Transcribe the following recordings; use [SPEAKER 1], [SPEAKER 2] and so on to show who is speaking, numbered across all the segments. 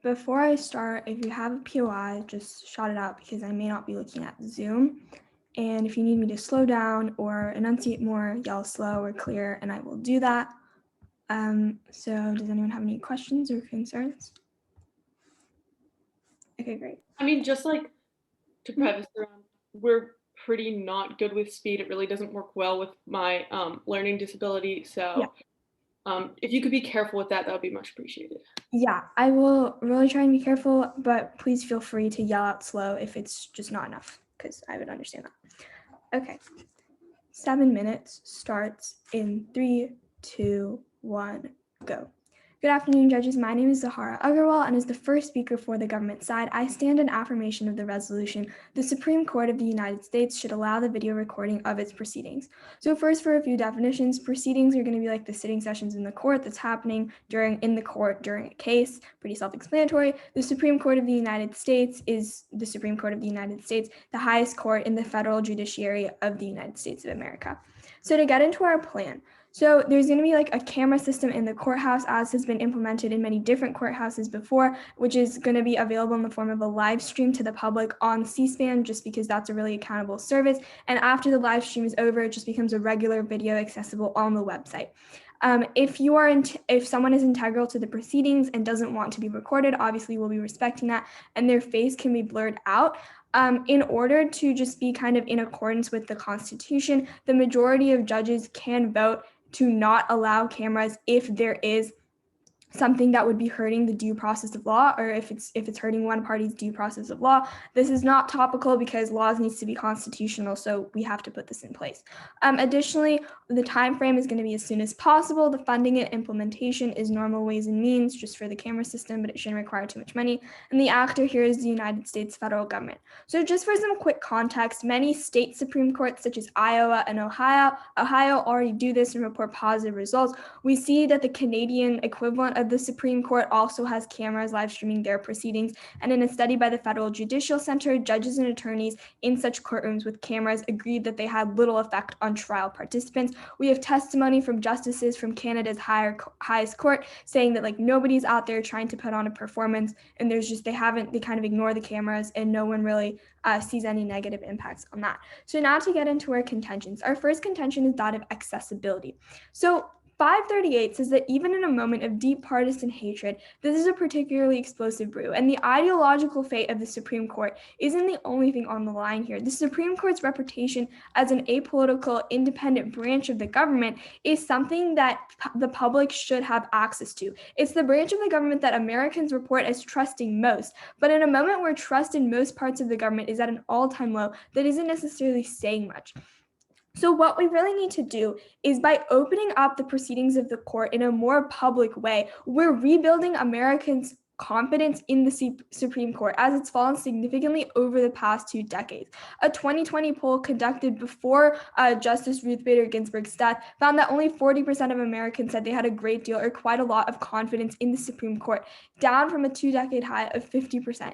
[SPEAKER 1] Before I start, if you have a POI, just shout it out because I may not be looking at Zoom. And if you need me to slow down or enunciate more, yell slow or clear, and I will do that. So does anyone have any questions or concerns? Okay, great.
[SPEAKER 2] I mean, just like to preface around, we're pretty not good with speed. It really doesn't work well with my learning disability.
[SPEAKER 1] Yeah.
[SPEAKER 2] So if you could be careful with that, that would be much appreciated.
[SPEAKER 1] Yeah, I will really try and be careful, but please feel free to yell out slow if it's just not enough, because I would understand that. Okay. 7 minutes starts in 3, 2, 1, go. Good afternoon, judges. My name is Zahara Agarwal, and as the first speaker for the government side, I stand in affirmation of the resolution. The Supreme Court of the United States should allow the video recording of its proceedings. So first, for a few definitions, proceedings are going to be like the sitting sessions in the court that's happening in the court during a case. Pretty self-explanatory. The Supreme Court of the United States is the Supreme Court of the United States, the highest court in the federal judiciary of the United States of America. So to get into our plan, so there's going to be like a camera system in the courthouse, as has been implemented in many different courthouses before, which is going to be available in the form of a live stream to the public on C-SPAN, just because that's a really accountable service. And after the live stream is over, it just becomes a regular video accessible on the website. If someone is integral to the proceedings and doesn't want to be recorded, obviously we'll be respecting that, and their face can be blurred out. In order to just be kind of in accordance with the Constitution, the majority of judges can vote to not allow cameras if there is something that would be hurting the due process of law, or if it's hurting one party's due process of law. This is not topical because laws needs to be constitutional, so we have to put this in place. Additionally, the time frame is going to be as soon as possible. The funding and implementation is normal ways and means just for the camera system, but it shouldn't require too much money. And the actor here is the United States federal government. So just for some quick context, many state Supreme Courts such as Iowa and Ohio already do this and report positive results. We see that the Canadian equivalent of the Supreme Court also has cameras live streaming their proceedings. And in a study by the Federal Judicial Center, judges and attorneys in such courtrooms with cameras agreed that they had little effect on trial participants. We have testimony from justices from Canada's highest court saying that like nobody's out there trying to put on a performance, and they kind of ignore the cameras, and no one really sees any negative impacts on that. So now to get into our contentions. Our first contention is that of accessibility. So 538 says that even in a moment of deep partisan hatred, this is a particularly explosive brew, and the ideological fate of the Supreme Court isn't the only thing on the line here. The Supreme Court's reputation as an apolitical, independent branch of the government is something that the public should have access to. It's the branch of the government that Americans report as trusting most, but in a moment where trust in most parts of the government is at an all-time low, that isn't necessarily saying much. So what we really need to do is, by opening up the proceedings of the court in a more public way, we're rebuilding Americans' confidence in the Supreme Court, as it's fallen significantly over the past 2 decades. A 2020 poll conducted before Justice Ruth Bader Ginsburg's death found that only 40% of Americans said they had a great deal or quite a lot of confidence in the Supreme Court, down from a 2-decade high of 50%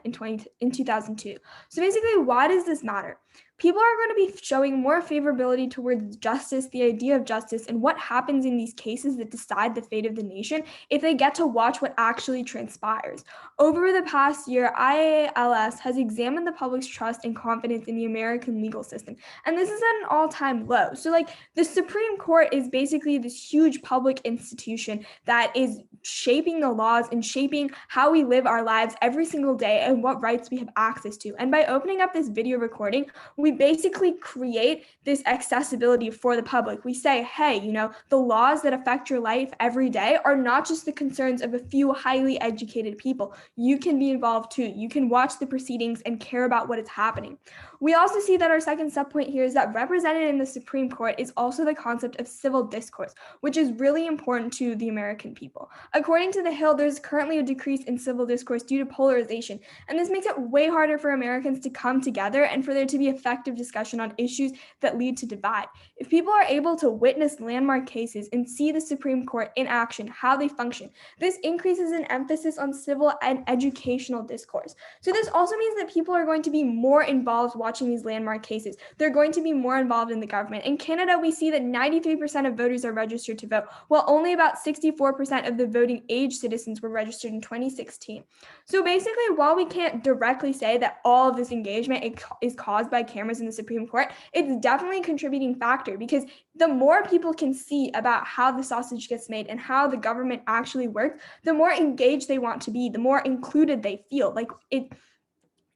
[SPEAKER 1] in 2002. So basically, why does this matter? People are going to be showing more favorability towards justice, the idea of justice, and what happens in these cases that decide the fate of the nation if they get to watch what actually transpires. Over the past year, IALS has examined the public's trust and confidence in the American legal system, and this is at an all-time low. So, the Supreme Court is basically this huge public institution that is shaping the laws and shaping how we live our lives every single day and what rights we have access to. And by opening up this video recording, we basically create this accessibility for the public. We say, hey, the laws that affect your life every day are not just the concerns of a few highly educated people. You can be involved too. You can watch the proceedings and care about what is happening. We also see that our second subpoint here is that represented in the Supreme Court is also the concept of civil discourse, which is really important to the American people. According to The Hill, there's currently a decrease in civil discourse due to polarization, and this makes it way harder for Americans to come together and for there to be effective effective discussion on issues that lead to divide. If people are able to witness landmark cases and see the Supreme Court in action, how they function, this increases an emphasis on civil and educational discourse. So this also means that people are going to be more involved watching these landmark cases. They're going to be more involved in the government. In Canada, we see that 93% of voters are registered to vote, while only about 64% of the voting age citizens were registered in 2016. So basically, while we can't directly say that all of this engagement is caused by cameras in the Supreme Court, it's definitely a contributing factor, because the more people can see about how the sausage gets made and how the government actually works, the more engaged they want to be, the more included they feel. Like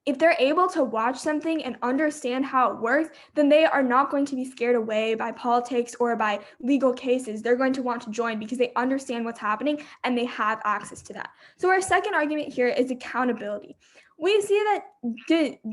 [SPEAKER 1] if they're able to watch something and understand how it works, then they are not going to be scared away by politics or by legal cases. They're going to want to join because they understand what's happening and they have access to that. So our second argument here is accountability. We see that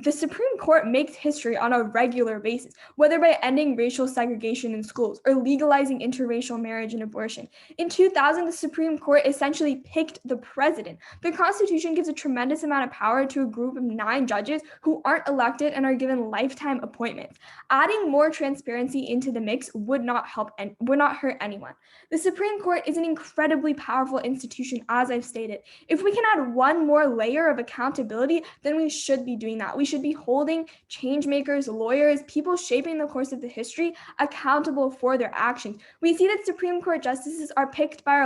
[SPEAKER 1] the Supreme Court makes history on a regular basis, whether by ending racial segregation in schools or legalizing interracial marriage and abortion. In 2000, the Supreme Court essentially picked the president. The Constitution gives a tremendous amount of power to a group of 9 judges who aren't elected and are given lifetime appointments. Adding more transparency into the mix would not hurt anyone. The Supreme Court is an incredibly powerful institution, as I've stated. If we can add one more layer of accountability, then we should be doing that. We should be holding change makers, lawyers, people shaping the course of the history accountable for their actions. We see that Supreme Court justices are picked by our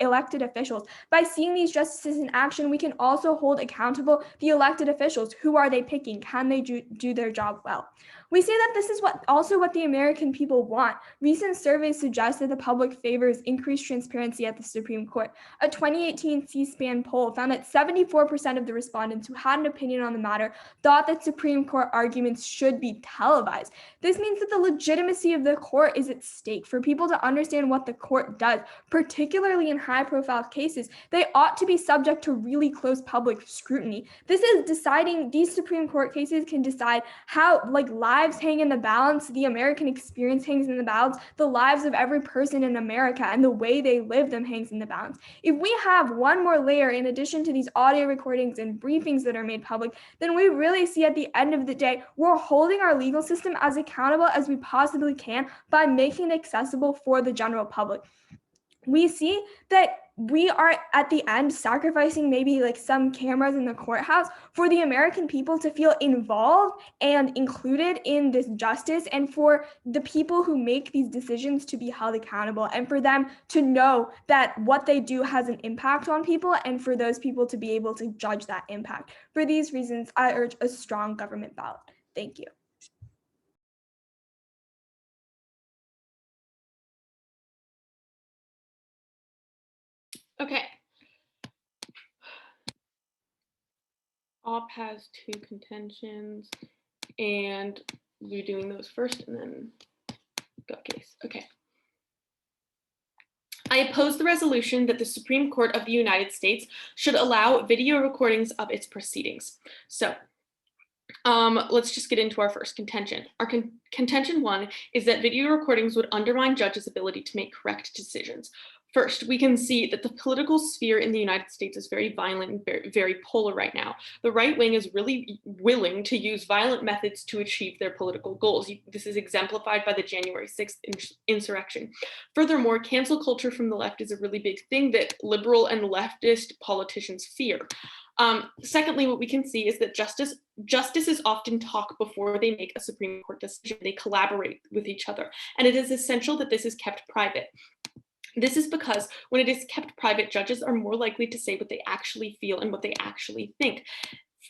[SPEAKER 1] elected officials. By seeing these justices in action, we can also hold accountable the elected officials. Who are they picking? Can they do their job well? We see that this is what the American people want. Recent surveys suggest that the public favors increased transparency at the Supreme Court. A 2018 C-SPAN poll found that 74% of the respondents who had an opinion on the matter thought that Supreme Court arguments should be televised. This means that the legitimacy of the court is at stake. For people to understand what the court does, particularly in high-profile cases, they ought to be subject to really close public scrutiny. These Supreme Court cases can decide how, lives hang in the balance, the American experience hangs in the balance, the lives of every person in America and the way they live them hangs in the balance. If we have one more layer in addition to these audio recordings and briefings that are made public, then we really see at the end of the day, we're holding our legal system as accountable as we possibly can by making it accessible for the general public. We see that we are at the end sacrificing maybe some cameras in the courthouse for the American people to feel involved and included in this justice, and for the people who make these decisions to be held accountable, and for them to know that what they do has an impact on people, and for those people to be able to judge that impact. For these reasons, I urge a strong government ballot. Thank you.
[SPEAKER 2] Okay. Op has 2 contentions, and we're doing those first and then gut case. Okay. I oppose the resolution that the Supreme Court of the United States should allow video recordings of its proceedings. So let's just get into our first contention. Our contention 1 is that video recordings would undermine judges' ability to make correct decisions. First, we can see that the political sphere in the United States is very violent and very, very polar right now. The right wing is really willing to use violent methods to achieve their political goals. This is exemplified by the January 6th insurrection. Furthermore, cancel culture from the left is a really big thing that liberal and leftist politicians fear. Secondly, what we can see is that justices often talk before they make a Supreme Court decision. They collaborate with each other, and it is essential that this is kept private. This is because when it is kept private, judges are more likely to say what they actually feel and what they actually think.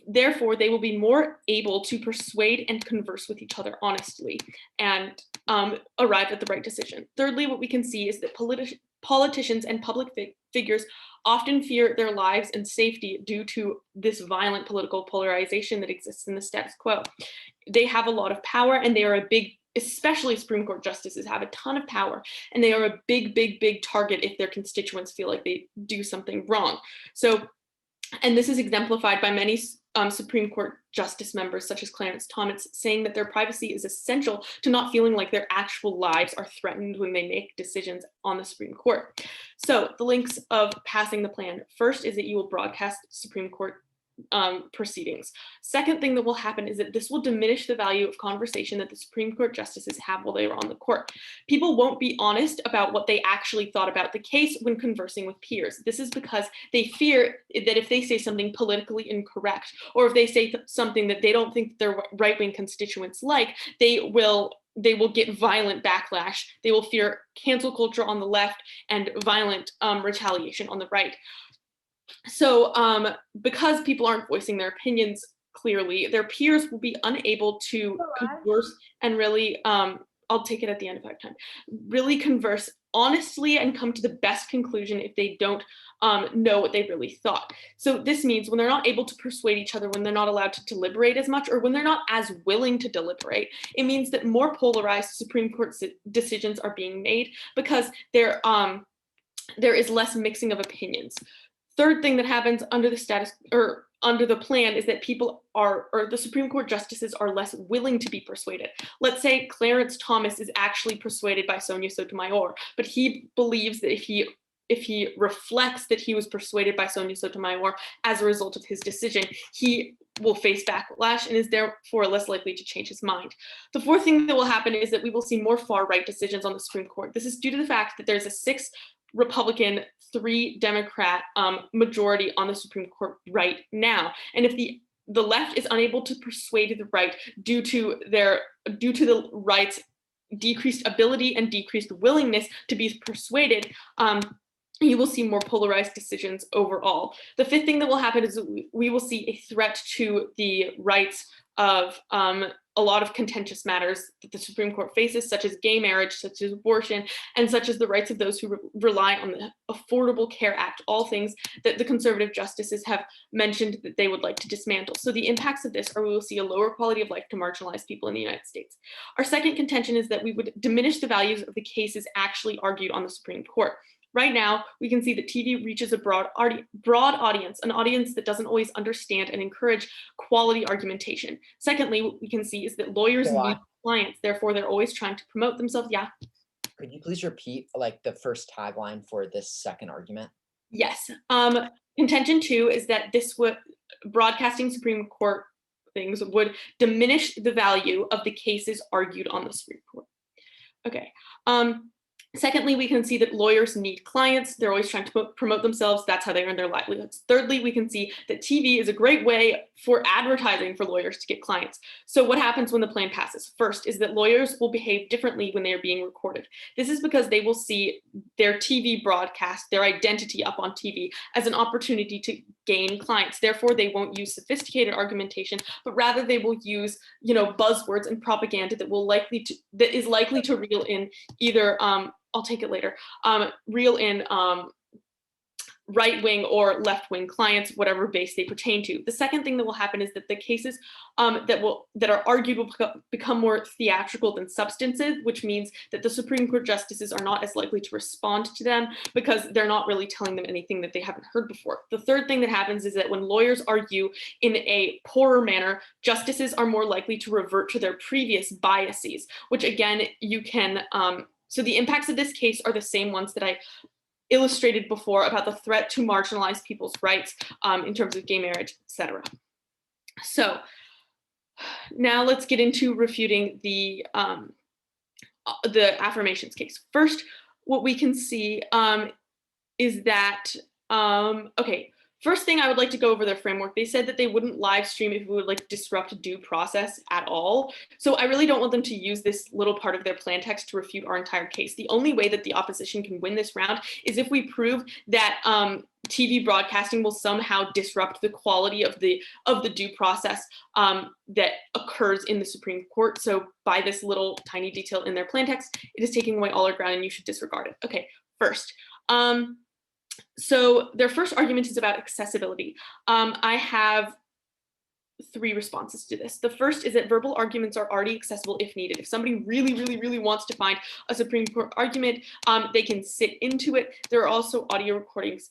[SPEAKER 2] Therefore, they will be more able to persuade and converse with each other honestly and arrive at the right decision. Thirdly, what we can see is that politicians and public figures often fear their lives and safety due to this violent political polarization that exists in the status quo. They have a lot of power, and they are especially Supreme Court justices have a ton of power, and they are a big target if their constituents feel like they do something wrong. So, and this is exemplified by many Supreme Court justice members, such as Clarence Thomas, saying that their privacy is essential to not feeling like their actual lives are threatened when they make decisions on the Supreme Court. So the links of passing the plan. First is that you will broadcast Supreme Court proceedings. Second thing that will happen is that this will diminish the value of conversation that the Supreme Court justices have while they were on the court. People won't be honest about what they actually thought about the case when conversing with peers. This is because they fear that if they say something politically incorrect, or if they say something that they don't think their right-wing constituents like, they will get violent backlash. They will fear cancel culture on the left and violent retaliation on the right. So because people aren't voicing their opinions clearly, their peers will be unable to converse and really, I'll take it at the end if I have time, really converse honestly and come to the best conclusion if they don't know what they really thought. So this means when they're not able to persuade each other, when they're not allowed to deliberate as much, or when they're not as willing to deliberate, it means that more polarized Supreme Court decisions are being made because there is less mixing of opinions. Third thing that happens under the plan is that the Supreme Court justices are less willing to be persuaded. Let's say Clarence Thomas is actually persuaded by Sonia Sotomayor, but he believes that if he reflects that he was persuaded by Sonia Sotomayor as a result of his decision, he will face backlash and is therefore less likely to change his mind. The fourth thing that will happen is that we will see more far-right decisions on the Supreme Court. This is due to the fact that there's a 6 Republican, 3 Democrat majority on the Supreme Court right now. And if the left is unable to persuade the right due to the right's decreased ability and decreased willingness to be persuaded, you will see more polarized decisions overall. The fifth thing that will happen is we will see a threat to the rights of a lot of contentious matters that the Supreme Court faces, such as gay marriage, such as abortion, and such as the rights of those who rely on the Affordable Care Act, all things that the conservative justices have mentioned that they would like to dismantle. So the impacts of this are we will see a lower quality of life to marginalized people in the United States. Our second contention is that we would diminish the values of the cases actually argued on the Supreme Court. Right now, we can see that TV reaches a broad audience, an audience that doesn't always understand and encourage quality argumentation. Secondly, what we can see is that lawyers need clients, therefore they're always trying to promote themselves. Yeah.
[SPEAKER 3] Could you please repeat like the first tagline for this second argument?
[SPEAKER 2] Yes. Contention 2 is that broadcasting Supreme Court things would diminish the value of the cases argued on the Supreme Court. Okay. Secondly, we can see that lawyers need clients. They're always trying to promote themselves. That's how they earn their livelihoods. Thirdly, we can see that TV is a great way for advertising for lawyers to get clients. So what happens when the plan passes? First is that lawyers will behave differently when they are being recorded. This is because they will see their TV broadcast, their identity up on TV as an opportunity to gain clients. Therefore, they won't use sophisticated argumentation, but rather they will use, buzzwords and propaganda that is likely to reel in either I'll take it later. Reel in right-wing or left-wing clients, whatever base they pertain to. The second thing that will happen is that the cases that are argued will become more theatrical than substantive, which means that the Supreme Court justices are not as likely to respond to them because they're not really telling them anything that they haven't heard before. The third thing that happens is that when lawyers argue in a poorer manner, justices are more likely to revert to their previous biases, which again, you can so the impacts of this case are the same ones that I illustrated before about the threat to marginalized people's rights in terms of gay marriage, etc. So now let's get into refuting the affirmations case. First, what we can see is that, first thing I would like to go over their framework. They said that they wouldn't live stream if it would disrupt due process at all. So I really don't want them to use this little part of their plan text to refute our entire case. The only way that the opposition can win this round is if we prove that TV broadcasting will somehow disrupt the quality of the due process that occurs in the Supreme Court. So by this little tiny detail in their plan text, it is taking away all our ground and you should disregard it. Okay, first. So their first argument is about accessibility. I have 3 responses to this. The first is that verbal arguments are already accessible if needed. If somebody really, really, really wants to find a Supreme Court argument, they can sit into it. There are also audio recordings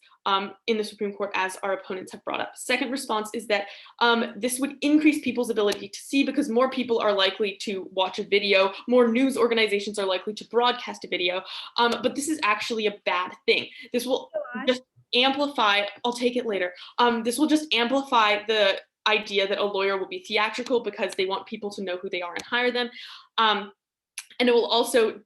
[SPEAKER 2] in the Supreme Court, as our opponents have brought up. Second response is that this would increase people's ability to see because more people are likely to watch a video, more news organizations are likely to broadcast a video, but this is actually a bad thing. This will just amplify, I'll take it later. This will just amplify the idea that a lawyer will be theatrical because they want people to know who they are and hire them. And it will also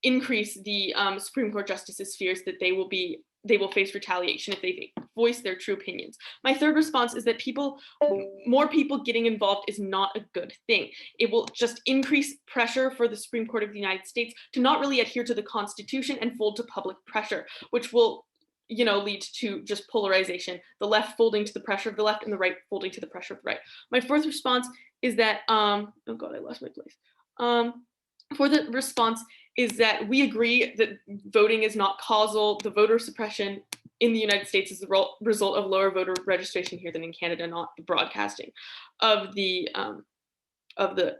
[SPEAKER 2] increase the Supreme Court justices' fears that they will face retaliation if they voice their true opinions. My third response is that more people getting involved is not a good thing. It will just increase pressure for the Supreme Court of the United States to not really adhere to the Constitution and fold to public pressure, which will lead to just polarization, the left folding to the pressure of the left and the right folding to the pressure of the right. My fourth response is that, oh God, I lost my place. For the response is that we agree that voting is not causal. The voter suppression in the United States is the result of lower voter registration here than in Canada, not the broadcasting of the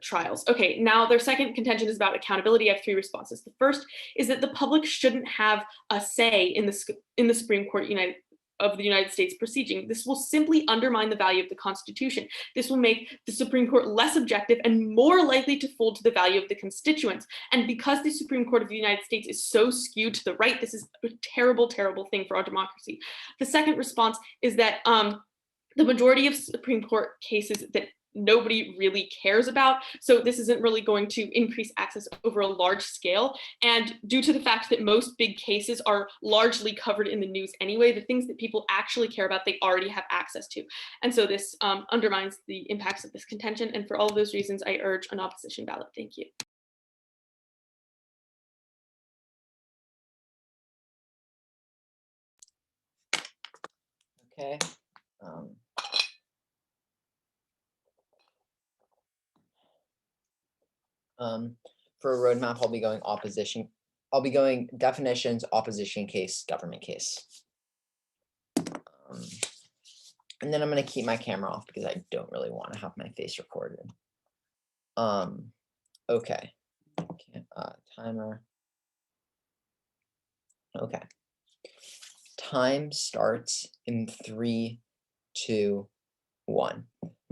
[SPEAKER 2] trials. Okay, now their second contention is about accountability. I have three responses. The first is that the public shouldn't have a say in the Supreme Court of the United States proceeding. This will simply undermine the value of the Constitution. This will make the Supreme Court less objective and more likely to fold to the value of the constituents. And because the Supreme Court of the United States is so skewed to the right, this is a terrible, terrible thing for our democracy. The second response is that the majority of Supreme Court cases that nobody really cares about. So this isn't really going to increase access over a large scale. And due to the fact that most big cases are largely covered in the news anyway, the things that people actually care about, they already have access to. And so this undermines the impacts of this contention. And for all of those reasons, I urge an opposition ballot. Thank you.
[SPEAKER 3] Okay. For a roadmap, I'll be going opposition. I'll be going definitions, opposition case, government case. And then I'm going to keep my camera off because I don't really want to have my face recorded. Okay. Timer. Okay. Time starts in 3, 2, 1.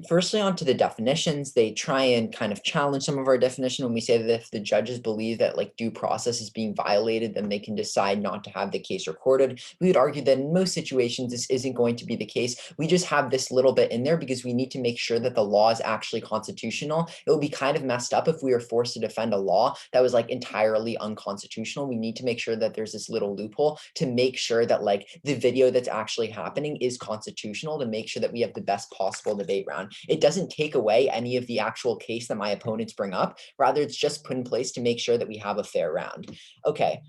[SPEAKER 3] Firstly, onto the definitions, they try and kind of challenge some of our definition when we say that if the judges believe that like due process is being violated, then they can decide not to have the case recorded. We would argue that in most situations, this isn't going to be the case. We just have this little bit in there because we need to make sure that the law is actually constitutional. It would be kind of messed up if we were forced to defend a law that was like entirely unconstitutional. We need to make sure that there's this little loophole to make sure that like the video that's actually happening is constitutional, to make sure that we have the best possible debate round. It doesn't take away any of the actual case that my opponents bring up. Rather, it's just put in place to make sure that we have a fair round. Okay.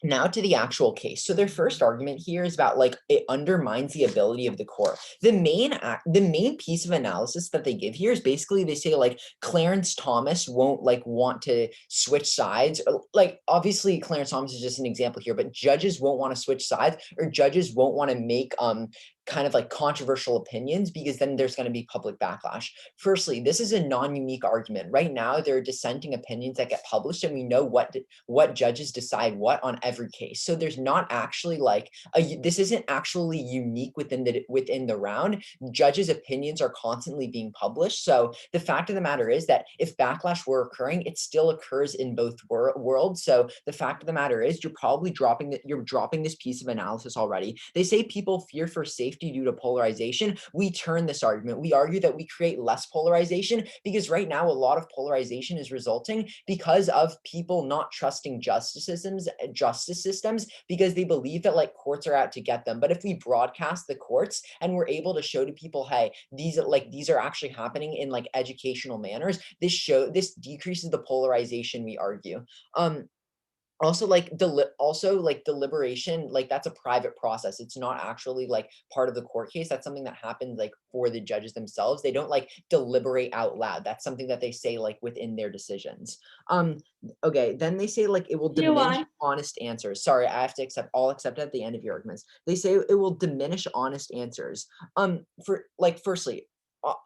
[SPEAKER 3] Now to the actual case. So their first argument here is about like it undermines the ability of the court. The main piece of analysis that they give here is basically they say like Clarence Thomas won't like want to switch sides. Like obviously Clarence Thomas is just an example here, but judges won't want to switch sides, or judges won't want to make kind of like controversial opinions because then there's going to be public backlash. Firstly, this is a non-unique argument. Right now, there are dissenting opinions that get published, and we know what judges decide what on every case. So there's not actually like this isn't actually unique within the round. Judges' opinions are constantly being published. So the fact of the matter is that if backlash were occurring, it still occurs in both worlds. So the fact of the matter is you're probably dropping this piece of analysis already. They say people fear for safety due to polarization. We turn this argument. We argue that we create less polarization because right now a lot of polarization is resulting because of people not trusting justice systems because they believe that like courts are out to get them. But if we broadcast the courts and we're able to show to people, hey, these are actually happening in like educational manners, this decreases the polarization, we argue. Also, deliberation, like that's a private process. It's not actually like part of the court case. That's something that happens like for the judges themselves. They don't like deliberate out loud. That's something that they say like within their decisions. Okay, then they say like it will diminish honest answers. Sorry, I'll accept it at the end of your arguments. They say it will diminish honest answers. Firstly,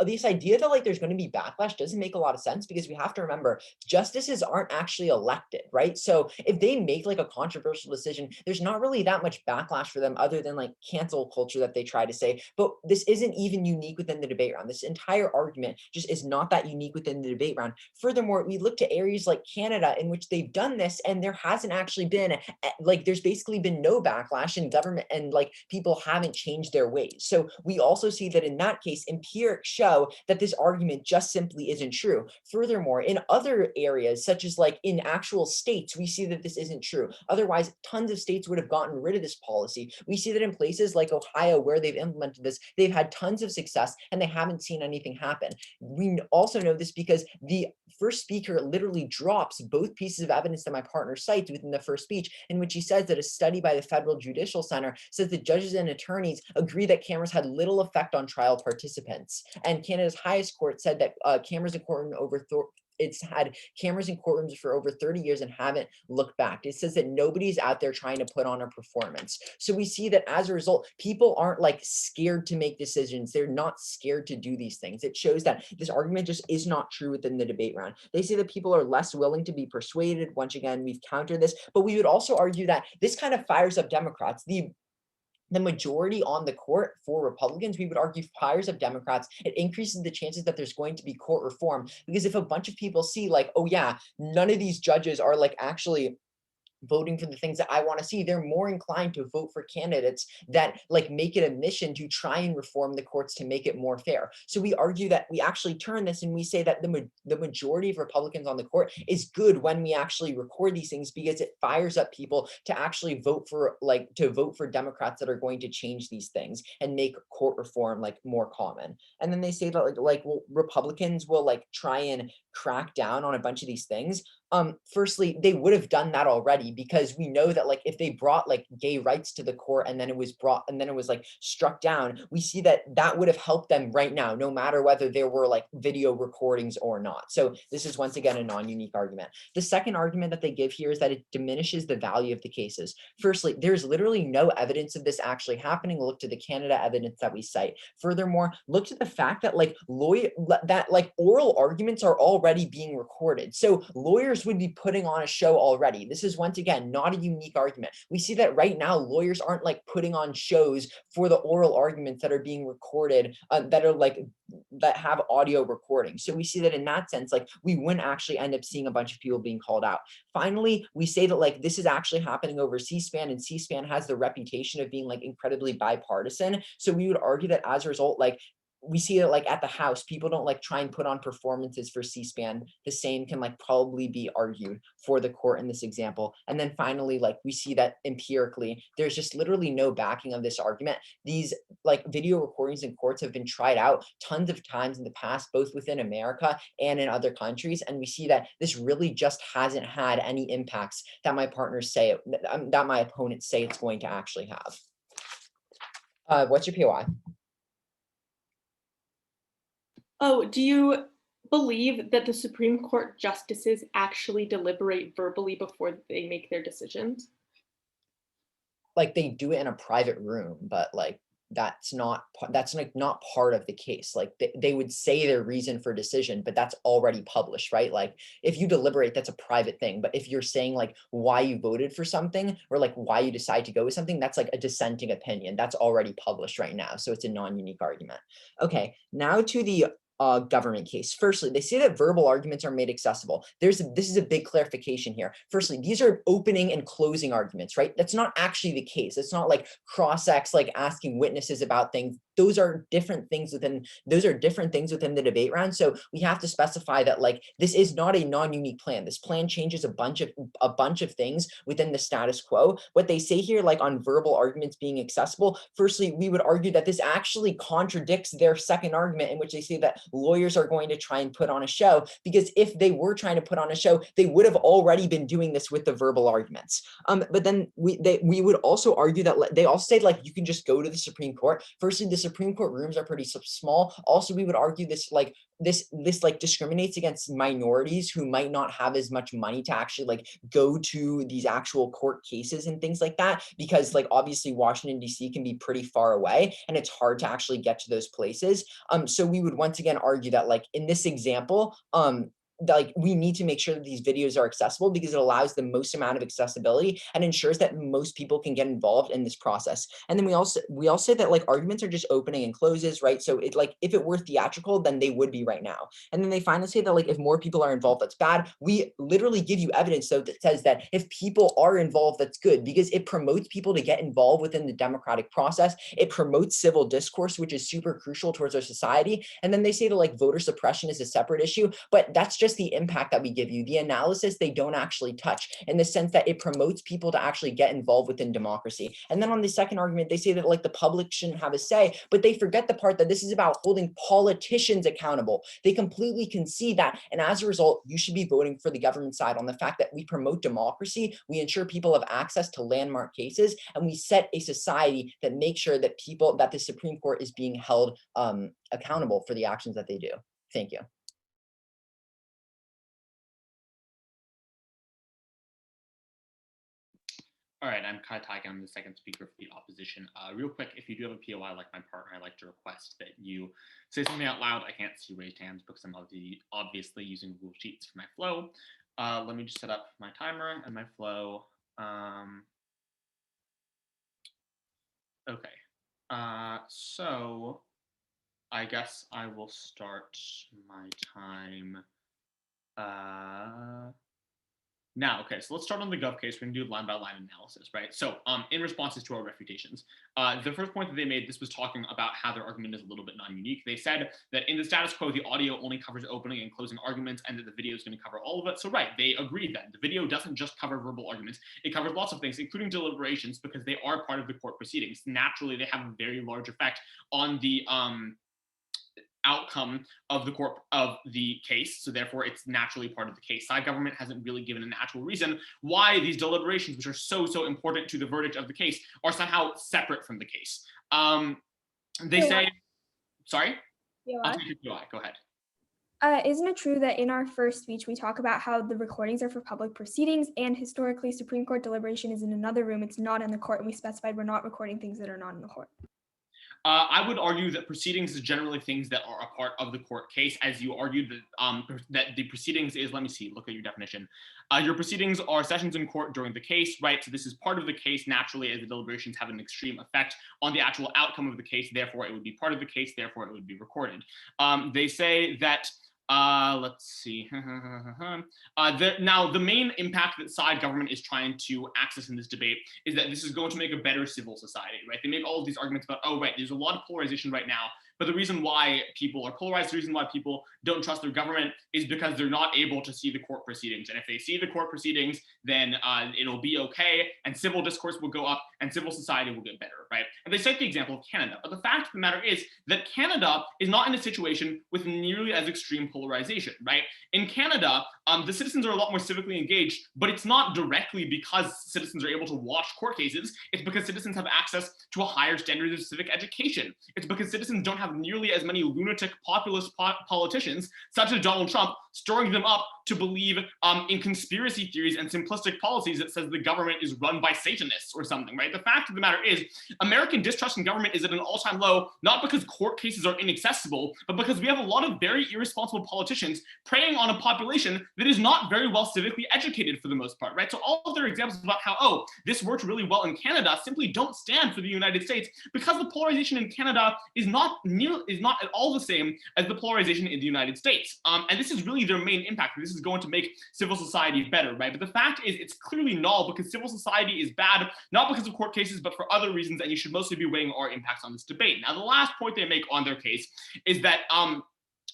[SPEAKER 3] this idea that like there's going to be backlash doesn't make a lot of sense, because we have to remember justices aren't actually elected, right? So if they make like a controversial decision, there's not really that much backlash for them other than like cancel culture that they try to say. But this isn't even unique within the debate round. This entire argument just is not that unique within the debate round. Furthermore, we look to areas like Canada in which they've done this, and there hasn't actually been like, there's basically been no backlash in government, and like people haven't changed their ways. So we also see that in that case, empirics show that this argument just simply isn't true. Furthermore, in other areas, such as like in actual states, we see that this isn't true. Otherwise, tons of states would have gotten rid of this policy. We see that in places like Ohio, where they've implemented this, they've had tons of success and they haven't seen anything happen. We also know this because the first speaker literally drops both pieces of evidence that my partner cites within the first speech, in which he says that a study by the Federal Judicial Center says that judges and attorneys agree that cameras had little effect on trial participants. And Canada's highest court said that cameras in courtroom it's had cameras in courtrooms for over 30 years and haven't looked back. It says that nobody's out there trying to put on a performance. So we see that as a result, people aren't like scared to make decisions. They're not scared to do these things. It shows that this argument just is not true within the debate round. They say that people are less willing to be persuaded. Once again, we've countered this, but we would also argue that this kind of fires up Democrats. The majority on the court for Republicans, we would argue, fires up Democrats. It increases the chances that there's going to be court reform, because if a bunch of people see like, oh yeah, none of these judges are like actually voting for the things that I want to see, they're more inclined to vote for candidates that like make it a mission to try and reform the courts to make it more fair. So we argue that we actually turn this and we say that the majority of Republicans on the court is good when we actually record these things, because it fires up people to actually vote for Democrats that are going to change these things and make court reform like more common. And then they say that well, Republicans will like try and crack down on a bunch of these things. Firstly, they would have done that already, because we know that like if they brought like gay rights to the court and then it was like struck down, we see that that would have helped them right now, no matter whether there were like video recordings or not. So this is once again a non-unique argument. The second argument that they give here is that it diminishes the value of the cases. Firstly, there's literally no evidence of this actually happening. Look to the Canada evidence that we cite. Furthermore, look to the fact that like oral arguments are already being recorded. So lawyers would be putting on a show already. This is once again not a unique argument. We see that right now lawyers aren't like putting on shows for the oral arguments that are being recorded, that have audio recording. So we see that in that sense, like we wouldn't actually end up seeing a bunch of people being called out. Finally, we say that like this is actually happening over C-SPAN, and C-SPAN has the reputation of being like incredibly bipartisan. So we would argue that as a result, like we see that like at the House, people don't like try and put on performances for C-SPAN. The same can like probably be argued for the court in this example. And then finally, like we see that empirically, there's just literally no backing of this argument. These like video recordings in courts have been tried out tons of times in the past, both within America and in other countries. And we see that this really just hasn't had any impacts that my partners say, that my opponents say it's going to actually have. What's your POI?
[SPEAKER 2] Oh, do you believe that the Supreme Court justices actually deliberate verbally before they make their decisions?
[SPEAKER 3] Like they do it in a private room, but like that's not part of the case. Like they would say their reason for decision, but that's already published, right? Like if you deliberate, that's a private thing. But if you're saying like why you voted for something, or like why you decide to go with something, that's like a dissenting opinion. That's already published right now. So it's a non-unique argument. Okay, now to the government case. Firstly, they say that verbal arguments are made accessible. This is a big clarification here. Firstly, these are opening and closing arguments, right? That's not actually the case. It's not like cross-ex, like asking witnesses about things. Those are different things within the debate round. So we have to specify that like this is not a non-unique plan. This plan changes a bunch of things within the status quo. What they say here, like on verbal arguments being accessible, firstly, we would argue that this actually contradicts their second argument, in which they say that lawyers are going to try and put on a show, because if they were trying to put on a show, they would have already been doing this with the verbal arguments. But then we would also argue that they also say like you can just go to the Supreme Court. Firstly, the Supreme Court rooms are pretty small. Also, we would argue this discriminates against minorities who might not have as much money to actually like go to these actual court cases and things like that, because like obviously Washington D.C. can be pretty far away and it's hard to actually get to those places. So we would once again argue that like in this example, like we need to make sure that these videos are accessible because it allows the most amount of accessibility and ensures that most people can get involved in this process. And then we all say that like arguments are just opening and closes, right? So it like if it were theatrical, then they would be right now. And then they finally say that like if more people are involved, that's bad. We literally give you evidence though that says that if people are involved, that's good because it promotes people to get involved within the democratic process. It promotes civil discourse, which is super crucial towards our society. And then they say that like voter suppression is a separate issue, but that's just the impact that we give you. The analysis they don't actually touch in the sense that it promotes people to actually get involved within democracy. And then on the second argument, they say that like the public shouldn't have a say, but they forget the part that this is about holding politicians accountable. They completely concede that. And as a result, you should be voting for the government side on the fact that we promote democracy, we ensure people have access to landmark cases, and we set a society that makes sure that the Supreme Court is being held accountable for the actions that they do. Thank you.
[SPEAKER 4] All right, I'm Kai Taiga. I'm the second speaker for the opposition. Real quick, if you do have a POI like my partner, I'd like to request that you say something out loud. I can't see raised hands because I'm obviously using Google Sheets for my flow. Let me just set up my timer and my flow. Okay, so I guess I will start my time now. Okay, so let's start on the Gov case. We're gonna do line by line analysis, right? So in responses to our refutations, the first point that they made, this was talking about how their argument is a little bit non-unique. They said that in the status quo, the audio only covers opening and closing arguments and that the video is going to cover all of it. So right, they agreed that the video doesn't just cover verbal arguments. It covers lots of things, including deliberations, because they are part of the court proceedings. Naturally, they have a very large effect on the outcome of the case, so therefore it's naturally part of the case. Side government hasn't really given an actual reason why these deliberations, which are so important to the verdict of the case, are somehow separate from the case. They say, sorry? I'll take your POI, go ahead.
[SPEAKER 1] Isn't it true that in our first speech, we talk about how the recordings are for public proceedings and historically Supreme Court deliberation is in another room, it's not in the court, and we specified we're not recording things that are not in the court?
[SPEAKER 4] I would argue that proceedings is generally things that are a part of the court case, as you argued that the proceedings is, let me see, look at your definition. Your proceedings are sessions in court during the case, right? So this is part of the case naturally, as the deliberations have an extreme effect on the actual outcome of the case. Therefore, it would be part of the case. Therefore, it would be recorded. They say that let's see. Now, the main impact that side government is trying to access in this debate is that this is going to make a better civil society, right? They make all of these arguments about, oh, right, there's a lot of polarization right now, but the reason why people are polarized, the reason why people don't trust their government is because they're not able to see the court proceedings. And if they see the court proceedings, then it'll be okay, and civil discourse will go up, and civil society will get better, right? And they cite the example of Canada, but the fact of the matter is that Canada is not in a situation with nearly as extreme polarization, right? In Canada, the citizens are a lot more civically engaged, but it's not directly because citizens are able to watch court cases. It's because citizens have access to a higher standard of civic education. It's because citizens don't have nearly as many lunatic populist politicians, such as Donald Trump, stirring them up to believe in conspiracy theories and simplistic policies that says the government is run by Satanists or something, right? The fact of the matter is, American distrust in government is at an all-time low, not because court cases are inaccessible, but because we have a lot of very irresponsible politicians preying on a population that is not very well civically educated for the most part, right? So all of their examples about how, oh, this worked really well in Canada simply don't stand for the United States because the polarization in Canada is not at all the same as the polarization in the United States. And this is really their main impact. This is going to make civil society better, right? But the fact is it's clearly null because civil society is bad, not because of court cases, but for other reasons, and you should mostly be weighing our impacts on this debate. Now, the last point they make on their case is that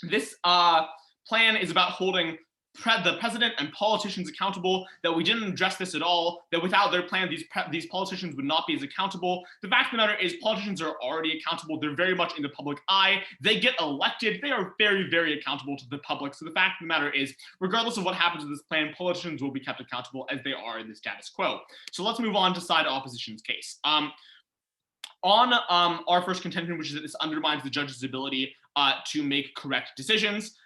[SPEAKER 4] this plan is about holding the president and politicians accountable, that we didn't address this at all, that without their plan, these politicians would not be as accountable. The fact of the matter is politicians are already accountable. They're very much in the public eye. They get elected. They are very, very accountable to the public. So the fact of the matter is, regardless of what happens with this plan, politicians will be kept accountable as they are in the status quo. So let's move on to side opposition's case. on our first contention, which is that this undermines the judge's ability to make correct decisions.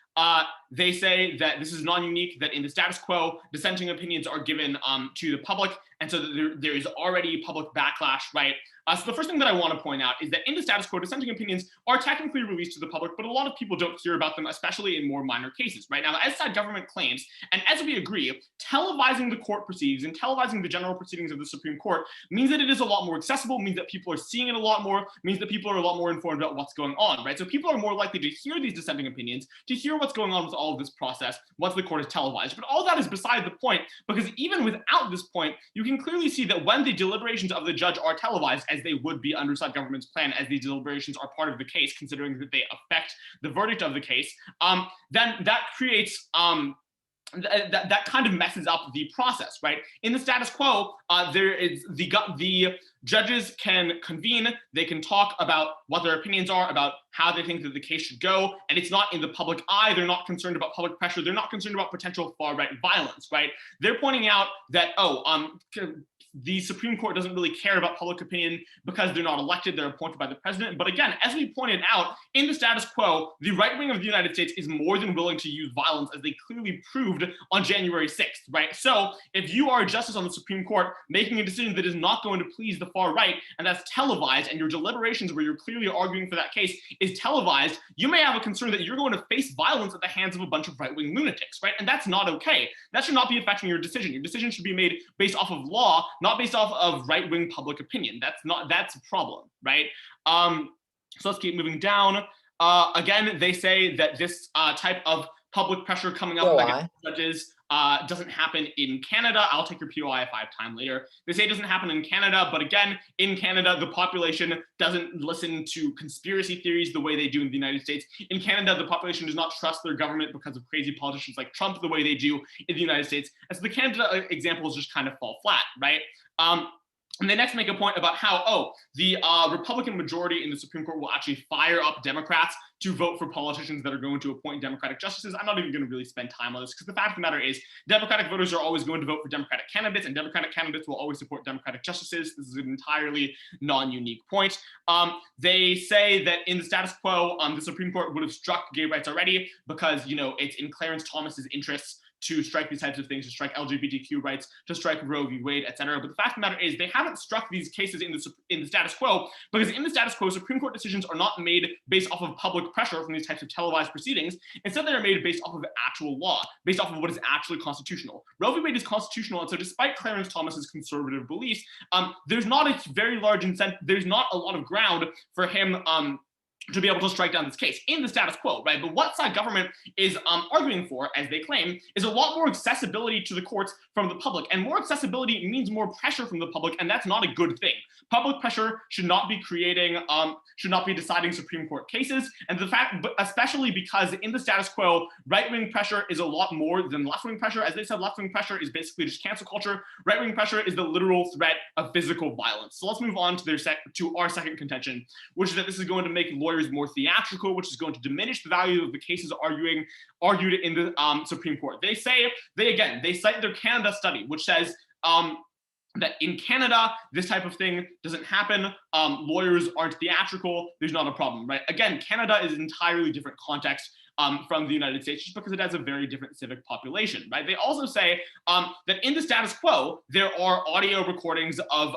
[SPEAKER 4] They say that this is non-unique, that in the status quo, dissenting opinions are given to the public, and so that there is already public backlash, right? So the first thing that I want to point out is that in the status quo, dissenting opinions are technically released to the public, but a lot of people don't hear about them, especially in more minor cases, right? Now, as side government claims, and as we agree, televising the court proceedings and televising the general proceedings of the Supreme Court means that it is a lot more accessible, means that people are seeing it a lot more, means that people are a lot more informed about what's going on, right? So people are more likely to hear these dissenting opinions, to hear what's going on with all of this process once the court is televised. But all that is beside the point, because even without this point, you can clearly see that when the deliberations of the judge are televised, as they would be under side government's plan, as these deliberations are part of the case, considering that they affect the verdict of the case, then that creates that kind of messes up the process, right? In the status quo, there is the judges can convene, they can talk about what their opinions are, about how they think that the case should go, and it's not in the public eye. They're not concerned about public pressure. They're not concerned about potential far-right violence, right? They're pointing out that, the Supreme Court doesn't really care about public opinion because they're not elected, they're appointed by the president. But again, as we pointed out, in the status quo, the right wing of the United States is more than willing to use violence, as they clearly proved on January 6th, right? So if you are a justice on the Supreme Court making a decision that is not going to please the far right, and that's televised, and your deliberations where you're clearly arguing for that case is televised, you may have a concern that you're going to face violence at the hands of a bunch of right-wing lunatics, right? And that's not okay. That should not be affecting your decision. Your decision should be made based off of law, not based off of right-wing public opinion. That's a problem, right? So let's keep moving down. Again, they say that this type of public pressure coming up against judges doesn't happen in Canada. I'll take your POI if I have time later. They say it doesn't happen in Canada, but again, in Canada, the population doesn't listen to conspiracy theories the way they do in the United States. In Canada, the population does not trust their government because of crazy politicians like Trump the way they do in the United States. And so the Canada examples just kind of fall flat, right? And they next make a point about how, the Republican majority in the Supreme Court will actually fire up Democrats to vote for politicians that are going to appoint Democratic justices. I'm not even going to really spend time on this, because the fact of the matter is Democratic voters are always going to vote for Democratic candidates, and Democratic candidates will always support Democratic justices. This is an entirely non-unique point. They say that in the status quo, the Supreme Court would have struck gay rights already because, it's in Clarence Thomas's interests to strike these types of things, to strike LGBTQ rights, to strike Roe v. Wade, etc. But the fact of the matter is they haven't struck these cases in the status quo, because in the status quo, Supreme Court decisions are not made based off of public pressure from these types of televised proceedings. Instead, they are made based off of actual law, based off of what is actually constitutional. Roe v. Wade is constitutional, and so despite Clarence Thomas's conservative beliefs, there's not a very large incentive, there's not a lot of ground for him to be able to strike down this case in the status quo, right? But what side government is arguing for, as they claim, is a lot more accessibility to the courts from the public. And more accessibility means more pressure from the public, and that's not a good thing. Public pressure should not be deciding Supreme Court cases. And the fact, but especially because in the status quo, right-wing pressure is a lot more than left-wing pressure. As they said, left-wing pressure is basically just cancel culture. Right-wing pressure is the literal threat of physical violence. So let's move on to our second contention, which is that this is going to make lawyers more theatrical, which is going to diminish the value of the cases argued in the Supreme Court. They cite their Canada study, which says that in Canada, this type of thing doesn't happen. Lawyers aren't theatrical. There's not a problem, right? Again, Canada is an entirely different context from the United States, just because it has a very different civic population, right? They also say that in the status quo, there are audio recordings of,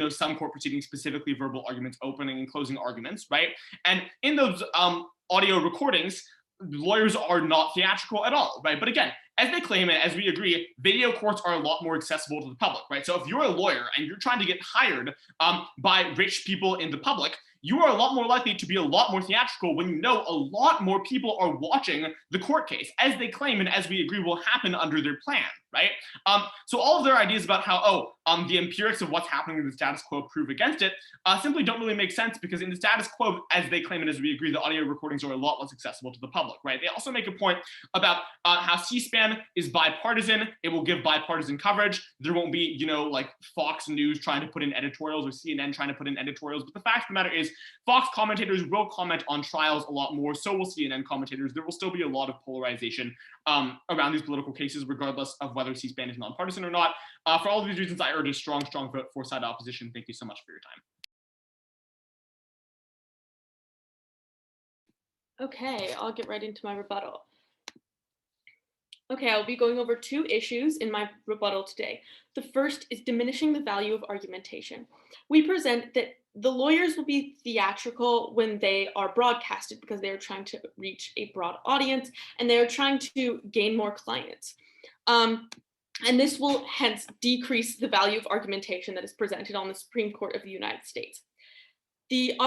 [SPEAKER 4] some court proceedings, specifically verbal arguments, opening and closing arguments, right? And in those audio recordings, lawyers are not theatrical at all, right? But again, as they claim and as we agree, video courts are a lot more accessible to the public, right? So if you're a lawyer and you're trying to get hired by rich people in the public, you are a lot more likely to be a lot more theatrical when you know a lot more people are watching the court case, as they claim and as we agree will happen under their plan, right? So all of their ideas about how, the empirics of what's happening in the status quo prove against it simply don't really make sense, because in the status quo, as they claim and as we agree, the audio recordings are a lot less accessible to the public, right? They also make a point about how C-SPAN is bipartisan. It will give bipartisan coverage. There won't be, like Fox News trying to put in editorials or CNN trying to put in editorials. But the fact of the matter is Fox commentators will comment on trials a lot more. So will CNN commentators. There will still be a lot of polarization around these political cases, regardless of whether C-SPAN is nonpartisan or not. For all of these reasons, I urge a strong vote for side opposition. Thank you so much for your time.
[SPEAKER 2] Okay, I'll get right into my rebuttal. Okay, I'll be going over 2 issues in my rebuttal today. The first is diminishing the value of argumentation. We present that the lawyers will be theatrical when they are broadcasted because they are trying to reach a broad audience and they are trying to gain more clients. And this will hence decrease the value of argumentation that is presented on the Supreme Court of the United States. The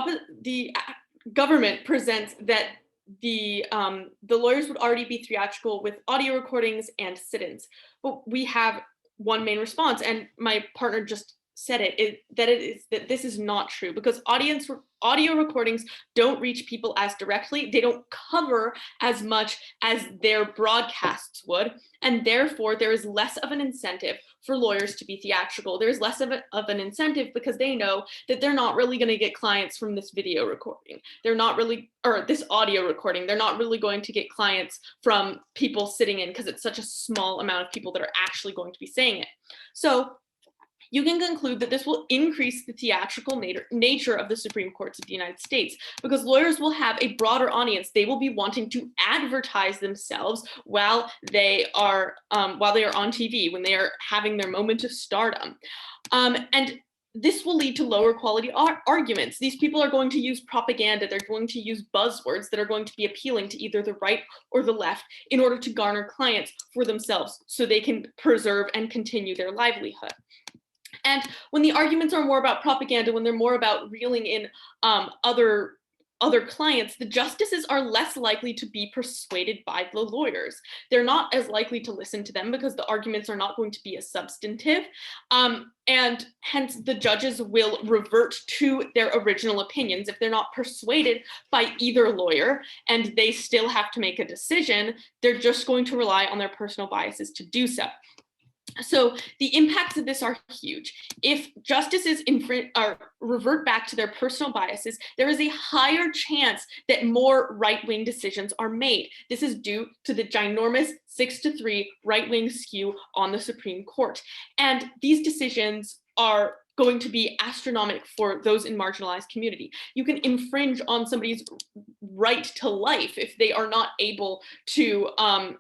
[SPEAKER 2] government presents that the lawyers would already be theatrical with audio recordings and sit-ins, but we have one main response, and my partner just said that this is not true, because audio recordings don't reach people as directly, they don't cover as much as their broadcasts would, and therefore there is less of an incentive for lawyers to be theatrical. There's less of an incentive because they know that they're not really going to get clients from this video recording. They're not really, or this audio recording, they're not really going to get clients from people sitting in because it's such a small amount of people that are actually going to be saying it. So you can conclude that this will increase the theatrical nature of the Supreme Courts of the United States, because lawyers will have a broader audience. They will be wanting to advertise themselves while they are on TV, when they are having their moment of stardom. And this will lead to lower quality arguments. These people are going to use propaganda. They're going to use buzzwords that are going to be appealing to either the right or the left in order to garner clients for themselves so they can preserve and continue their livelihood. And when the arguments are more about propaganda, when they're more about reeling in other clients, the justices are less likely to be persuaded by the lawyers. They're not as likely to listen to them because the arguments are not going to be as substantive. And hence the judges will revert to their original opinions. If they're not persuaded by either lawyer and they still have to make a decision, they're just going to rely on their personal biases to do so. So the impacts of this are huge. If justices revert back to their personal biases, there is a higher chance that more right-wing decisions are made. This is due to the ginormous 6-3 right-wing skew on the Supreme Court. And these decisions are going to be astronomical for those in marginalized community. You can infringe on somebody's right to life if they are not able to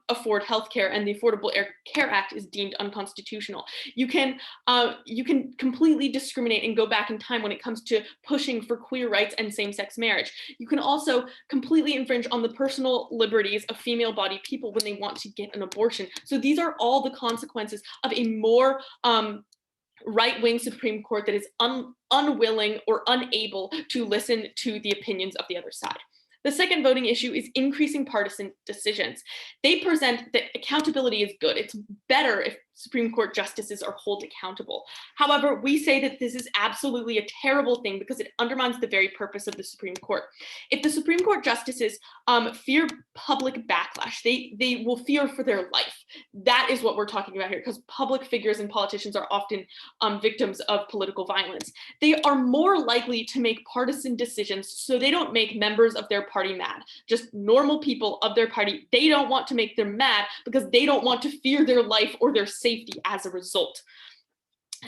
[SPEAKER 2] afford healthcare, and the Affordable Care Act is deemed unconstitutional. You can completely discriminate and go back in time when it comes to pushing for queer rights and same-sex marriage. You can also completely infringe on the personal liberties of female-bodied people when they want to get an abortion. So these are all the consequences of a more right-wing Supreme Court that is unwilling or unable to listen to the opinions of the other side. The second voting issue is increasing partisan decisions. They present that accountability is good. It's better if Supreme Court justices are held accountable. However, we say that this is absolutely a terrible thing because it undermines the very purpose of the Supreme Court. If the Supreme Court justices fear public backlash, they will fear for their life. That is what we're talking about here, because public figures and politicians are often victims of political violence. They are more likely to make partisan decisions so they don't make members of their party mad. Just normal people of their party, they don't want to make them mad because they don't want to fear their life or their safety as a result.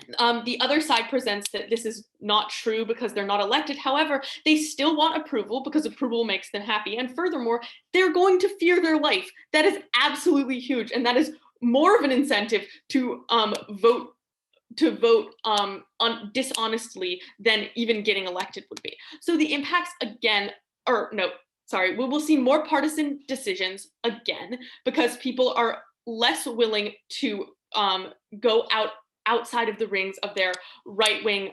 [SPEAKER 2] The other side presents that this is not true because they're not elected. However, they still want approval because approval makes them happy. And furthermore, they're going to fear their life. That is absolutely huge. And that is more of an incentive to vote dishonestly than even getting elected would be. So the impacts we will see more partisan decisions again because people are less willing to go outside of the rings of their right-wing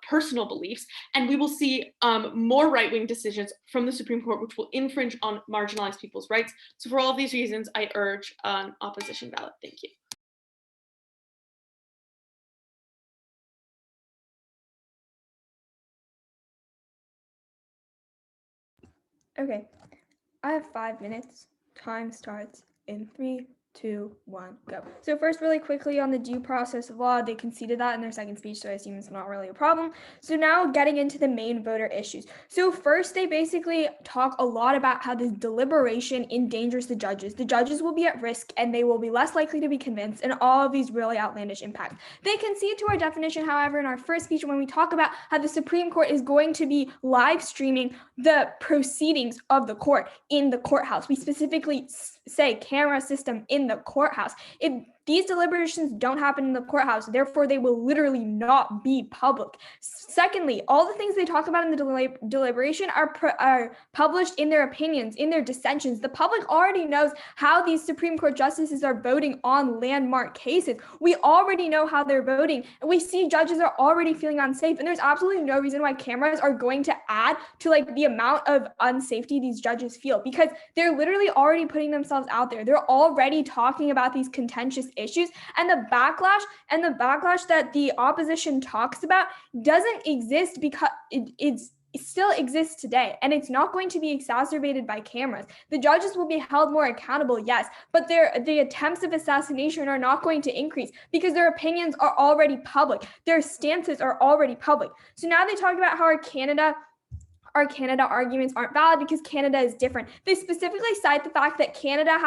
[SPEAKER 2] personal beliefs. And we will see more right-wing decisions from the Supreme Court, which will infringe on marginalized people's rights. So for all of these reasons, I urge an opposition ballot. Thank you.
[SPEAKER 1] Okay, I have 5 minutes. Time starts in 3, 2, 1, go. So first, really quickly on the due process of law, they conceded that in their second speech, so I assume it's not really a problem. So now getting into the main voter issues. So first, they basically talk a lot about how this deliberation endangers the judges. The judges will be at risk and they will be less likely to be convinced, and all of these really outlandish impacts. They concede to our definition, however, in our first speech when we talk about how the Supreme Court is going to be live streaming the proceedings of the court in the courthouse. We specifically say camera system in the courthouse. If these deliberations don't happen in the courthouse, therefore they will literally not be public. Secondly, all the things they talk about in the deliberation are published in their opinions, in their dissensions. The public already knows how these Supreme Court justices are voting on landmark cases. We already know how they're voting, and we see judges are already feeling unsafe, and there's absolutely no reason why cameras are going to add to like the amount of unsafety these judges feel, because they're literally already putting themselves out there. They're already talking about these contentious issues, and the backlash that the opposition talks about doesn't exist because it still exists today, and it's not going to be exacerbated by cameras. The judges will be held more accountable, yes, but the attempts of assassination are not going to increase because their opinions are already public. Their stances are already public. So now they talk about how our Canada arguments aren't valid because Canada is different. They specifically cite the fact that Canada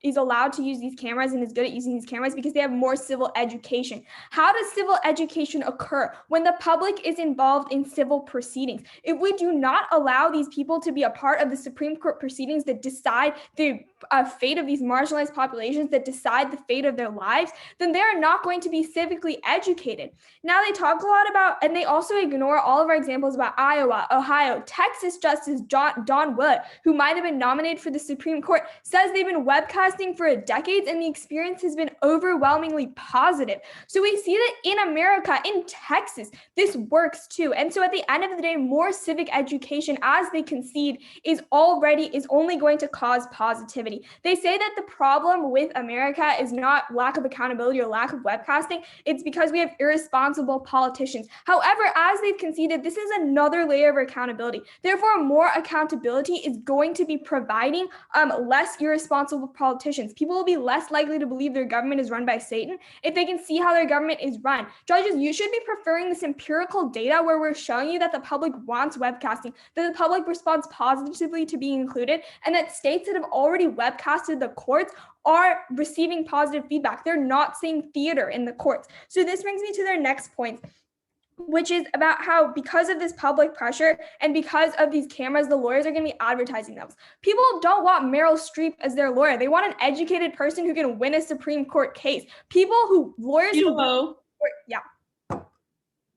[SPEAKER 1] is allowed to use these cameras and is good at using these cameras because they have more civil education. How does civil education occur? When the public is involved in civil proceedings. If we do not allow these people to be a part of the Supreme Court proceedings that decide the fate of these marginalized populations, that decide the fate of their lives, then they are not going to be civically educated. Now they talk a lot about, and they also ignore all of our examples about Iowa, Ohio, Texas Justice Don Willett, who might have been nominated for the Supreme Court, says they've been webcasting for decades and the experience has been overwhelmingly positive. So we see that in America, in Texas, this works too. And so at the end of the day, more civic education, as they concede, is only going to cause positivity. They say that the problem with America is not lack of accountability or lack of webcasting. It's because we have irresponsible politicians. However, as they've conceded, this is another layer of accountability. Therefore, more accountability is going to be providing less irresponsible politicians. People will be less likely to believe their government is run by Satan if they can see how their government is run. Judges, you should be preferring this empirical data where we're showing you that the public wants webcasting, that the public responds positively to being included, and that states that have already webcasted the courts are receiving positive feedback. They're not seeing theater in the courts. So this brings me to their next point, which is about how because of this public pressure and because of these cameras, the lawyers are going to be advertising them. People don't want Meryl Streep as their lawyer. They want an educated person who can win a Supreme Court case. Yeah.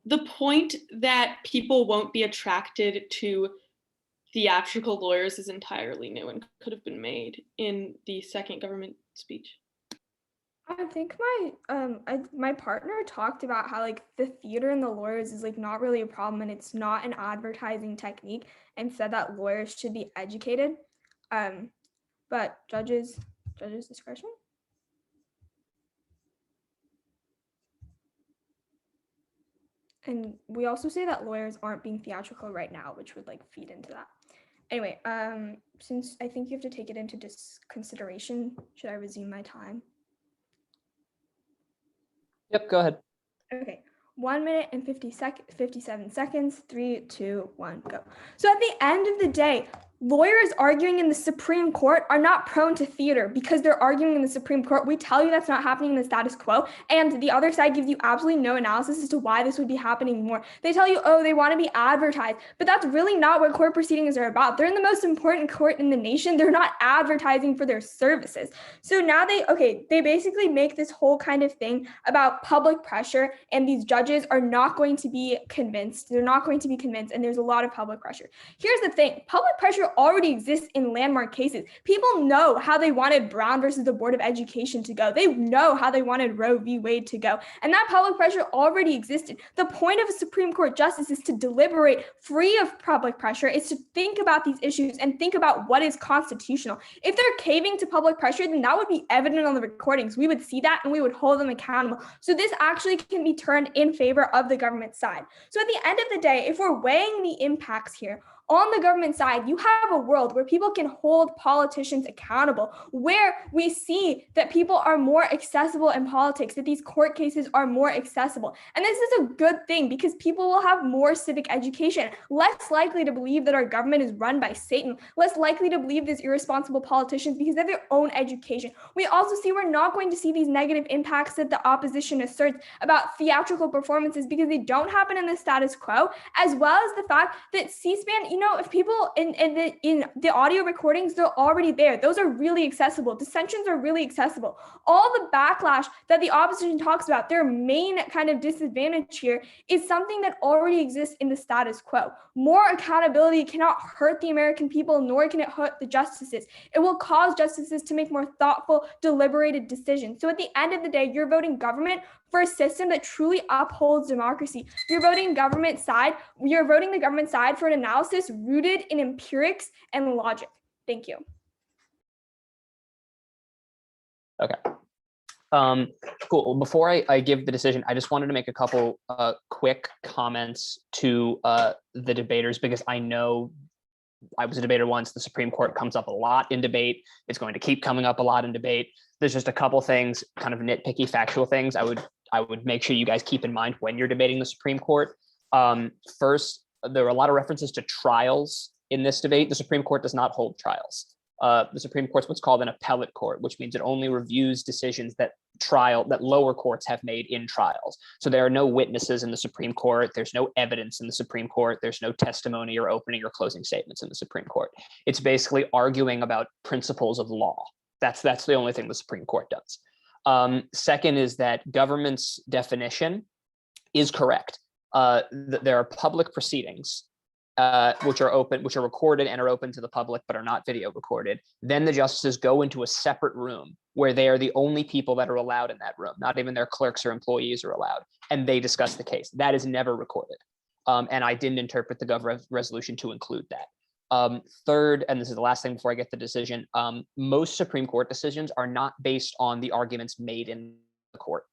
[SPEAKER 2] The point that people won't be attracted to theatrical lawyers is entirely new and could have been made in the second government speech.
[SPEAKER 1] I think my partner talked about how like the theater and the lawyers is like not really a problem and it's not an advertising technique, and said that lawyers should be educated, but judges discretion. And we also say that lawyers aren't being theatrical right now, which would like feed into that. Anyway, since I think you have to take it into consideration, should I resume my time?
[SPEAKER 5] Yep, go ahead.
[SPEAKER 1] Okay, 1 minute and 57 seconds, 3, 2, 1, go. So at the end of the day, lawyers arguing in the Supreme Court are not prone to theater because they're arguing in the Supreme Court. We tell you that's not happening in the status quo, and the other side gives you absolutely no analysis as to why this would be happening more. They tell you, oh, they want to be advertised, but that's really not what court proceedings are about. They're in the most important court in the nation. They're not advertising for their services. So now they basically make this whole kind of thing about public pressure, and these judges are not going to be convinced. They're not going to be convinced, and there's a lot of public pressure. Here's the thing, public pressure already exists in landmark cases. People know how they wanted Brown versus the Board of Education to go. They know how they wanted Roe v. Wade to go. And that public pressure already existed. The point of a Supreme Court justice is to deliberate free of public pressure, is to think about these issues and think about what is constitutional. If they're caving to public pressure, then that would be evident on the recordings. We would see that and we would hold them accountable. So this actually can be turned in favor of the government side. So at the end of the day, if we're weighing the impacts here, On the government side, you have a world where people can hold politicians accountable, where we see that people are more accessible in politics, that these court cases are more accessible. And this is a good thing because people will have more civic education, less likely to believe that our government is run by Satan, less likely to believe these irresponsible politicians because they have their own education. We also see we're not going to see these negative impacts that the opposition asserts about theatrical performances because they don't happen in the status quo, as well as the fact that C-SPAN, if people in the audio recordings, they're already there. Those are really accessible. Dissensions are really accessible. All the backlash that the opposition talks about, their main kind of disadvantage here is something that already exists in the status quo. More accountability cannot hurt the American people, nor can it hurt the justices. It will cause justices to make more thoughtful, deliberated decisions. So at the end of the day, you're voting government for a system that truly upholds democracy. You're voting the government side for an analysis rooted in empirics and logic. Thank you.
[SPEAKER 5] Okay. Cool. Before I give the decision, I just wanted to make a couple quick comments to the debaters, because I know I was a debater once. The Supreme Court comes up a lot in debate. It's going to keep coming up a lot in debate. There's just a couple things, kind of nitpicky factual things I would make sure you guys keep in mind when you're debating the Supreme Court. First, there are a lot of references to trials in this debate. The Supreme Court does not hold trials. The Supreme Court's what's called an appellate court, which means it only reviews decisions that lower courts have made in trials. So there are no witnesses in the Supreme Court. There's no evidence in the Supreme Court. There's no testimony or opening or closing statements in the Supreme Court. It's basically arguing about principles of law. That's the only thing the Supreme Court does. Second is that government's definition is correct. There are public proceedings which are recorded and are open to the public, but are not video recorded. Then the justices go into a separate room where they are the only people that are allowed in that room. Not even their clerks or employees are allowed, and they discuss the case. That is never recorded. And I didn't interpret the Gov resolution to include that. Third, and this is the last thing before I get the decision, most Supreme Court decisions are not based on the arguments made in the court.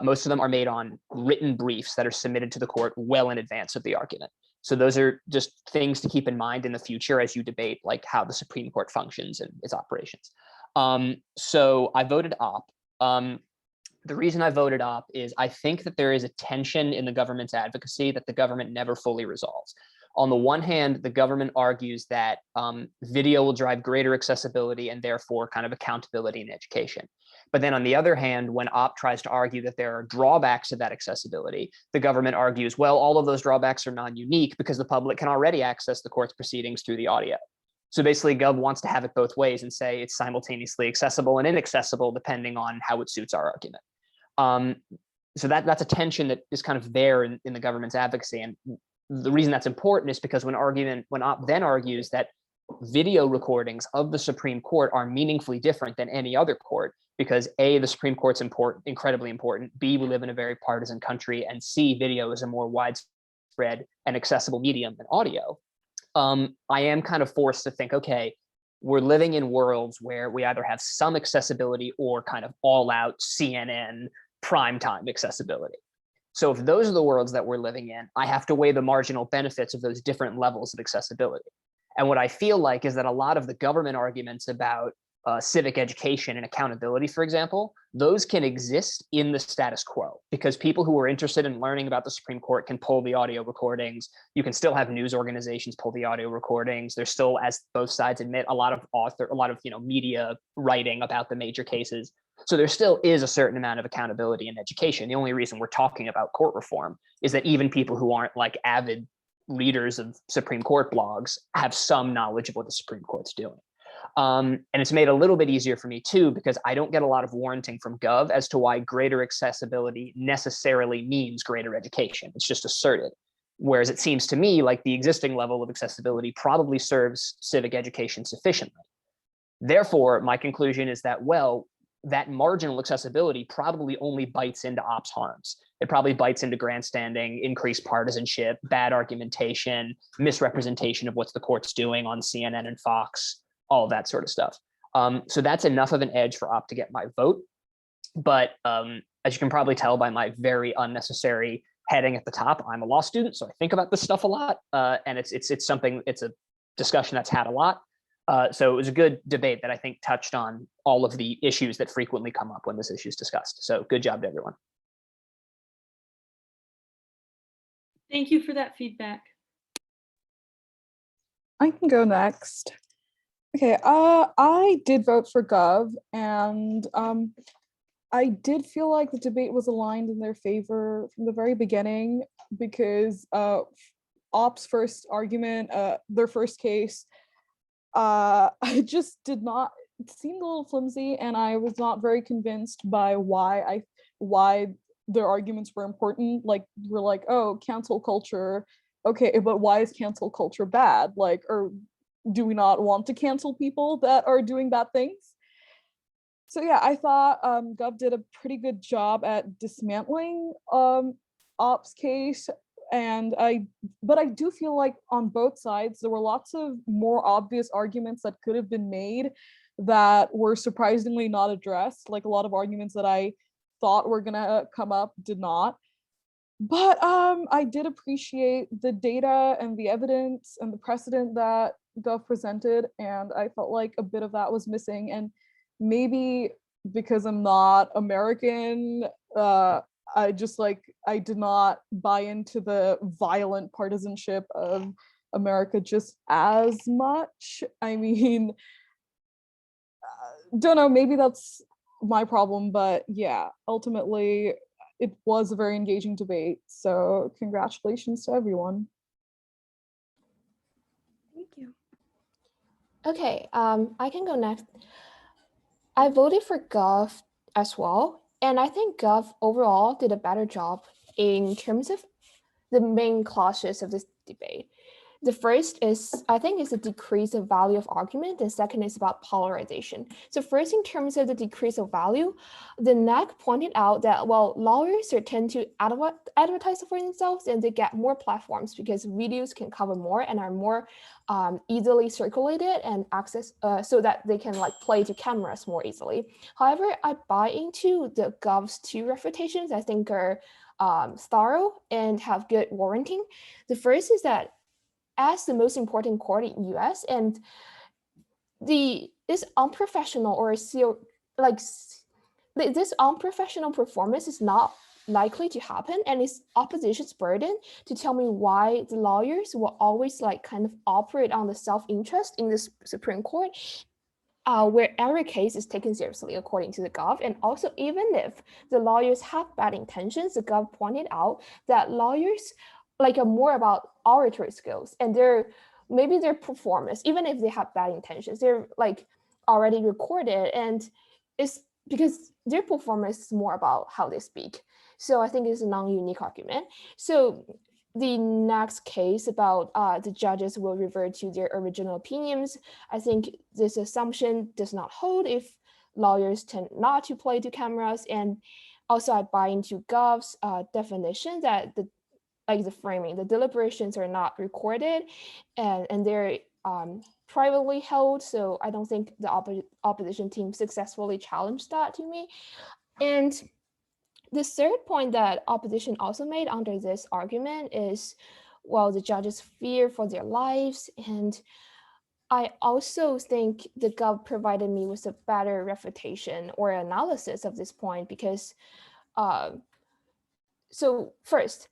[SPEAKER 5] Most of them are made on written briefs that are submitted to the court well in advance of the argument. So those are just things to keep in mind in the future as you debate like how the Supreme Court functions and its operations. So I voted op. The reason I voted op is I think that there is a tension in the government's advocacy that the government never fully resolves. On the one hand, the government argues that video will drive greater accessibility and therefore kind of accountability in education. But then on the other hand, when op tries to argue that there are drawbacks to that accessibility, the government argues, well, all of those drawbacks are non-unique because the public can already access the court's proceedings through the audio. So basically, Gov wants to have it both ways and say it's simultaneously accessible and inaccessible depending on how it suits our argument. So that's a tension that is kind of there in the government's advocacy. And the reason that's important is because when op then argues that video recordings of the Supreme Court are meaningfully different than any other court, because A, the Supreme Court's incredibly important, B, we live in a very partisan country, and C, video is a more widespread and accessible medium than audio. I am kind of forced to think, okay, we're living in worlds where we either have some accessibility or kind of all out CNN primetime accessibility. So if those are the worlds that we're living in, I have to weigh the marginal benefits of those different levels of accessibility. And what I feel like is that a lot of the government arguments about civic education and accountability, for example, those can exist in the status quo because people who are interested in learning about the Supreme Court can pull the audio recordings. You can still have news organizations pull the audio recordings. There's still, as both sides admit, a lot of media writing about the major cases. So there still is a certain amount of accountability in education. The only reason we're talking about court reform is that even people who aren't like avid readers of Supreme Court blogs have some knowledge of what the Supreme Court's doing. And it's made a little bit easier for me too, because I don't get a lot of warranting from Gov as to why greater accessibility necessarily means greater education. It's just asserted. Whereas it seems to me like the existing level of accessibility probably serves civic education sufficiently. Therefore, my conclusion is that, well, that marginal accessibility probably only bites into ops harms. It probably bites into grandstanding, increased partisanship, bad argumentation, misrepresentation of what the court's doing on CNN and Fox, all of that sort of stuff. So that's enough of an edge for op to get my vote. But as you can probably tell by my very unnecessary heading at the top. I'm a law student, so I think about this stuff a lot, and it's something, it's a discussion that's had a lot. So it was a good debate that I think touched on all of the issues that frequently come up when this issue is discussed. So good job to everyone.
[SPEAKER 2] Thank you for that feedback.
[SPEAKER 6] I can go next. Okay, I did vote for Gov, and I did feel like the debate was aligned in their favor from the very beginning, because Op's first argument, their first case, I just did not, it seemed a little flimsy, and I was not very convinced by why their arguments were important. Like, we're like, oh, cancel culture. Okay, but why is cancel culture bad? Like, or do we not want to cancel people that are doing bad things? So yeah, I thought Gov did a pretty good job at dismantling Op's case, but I do feel like on both sides there were lots of more obvious arguments that could have been made that were surprisingly not addressed. Like, a lot of arguments that I thought were gonna come up did not. But I did appreciate the data and the evidence and the precedent that Gov presented, and I felt like a bit of that was missing. And maybe because I'm not American, I did not buy into the violent partisanship of America just as much. I mean, don't know, maybe that's my problem, but yeah, ultimately it was a very engaging debate. So congratulations to everyone.
[SPEAKER 1] Thank you.
[SPEAKER 7] Okay, I can go next. I voted for Gov as well, and I think Gov overall did a better job in terms of the main clauses of this debate. The first is, I think, is the decrease of value of argument. The second is about polarization. So first, in terms of the decrease of value, the NAC pointed out that, well, lawyers tend to advertise for themselves, and they get more platforms because videos can cover more and are more easily circulated and access, so that they can like play to cameras more easily. However, I buy into the Gov's two refutations. I think are thorough and have good warranting. The first is that as the most important court in US, and this unprofessional or this unprofessional performance is not likely to happen, and it's opposition's burden to tell me why the lawyers will always like kind of operate on the self-interest in the Supreme Court, where every case is taken seriously according to the Gov. And also, even if the lawyers have bad intentions, the Gov pointed out that lawyers like are more about oratory skills, and maybe their performance, even if they have bad intentions, they're like already recorded, and it's because their performance is more about how they speak. So I think it's a non-unique argument. So the next case about the judges will revert to their original opinions, I think this assumption does not hold if lawyers tend not to play to cameras. And also I buy into Gov's definition that the framing, the deliberations are not recorded, and they're privately held. So I don't think the opposition team successfully challenged that to me. And the third point that opposition also made under this argument is, well, the judges fear for their lives. And I also think the Gov provided me with a better refutation or analysis of this point, because so first,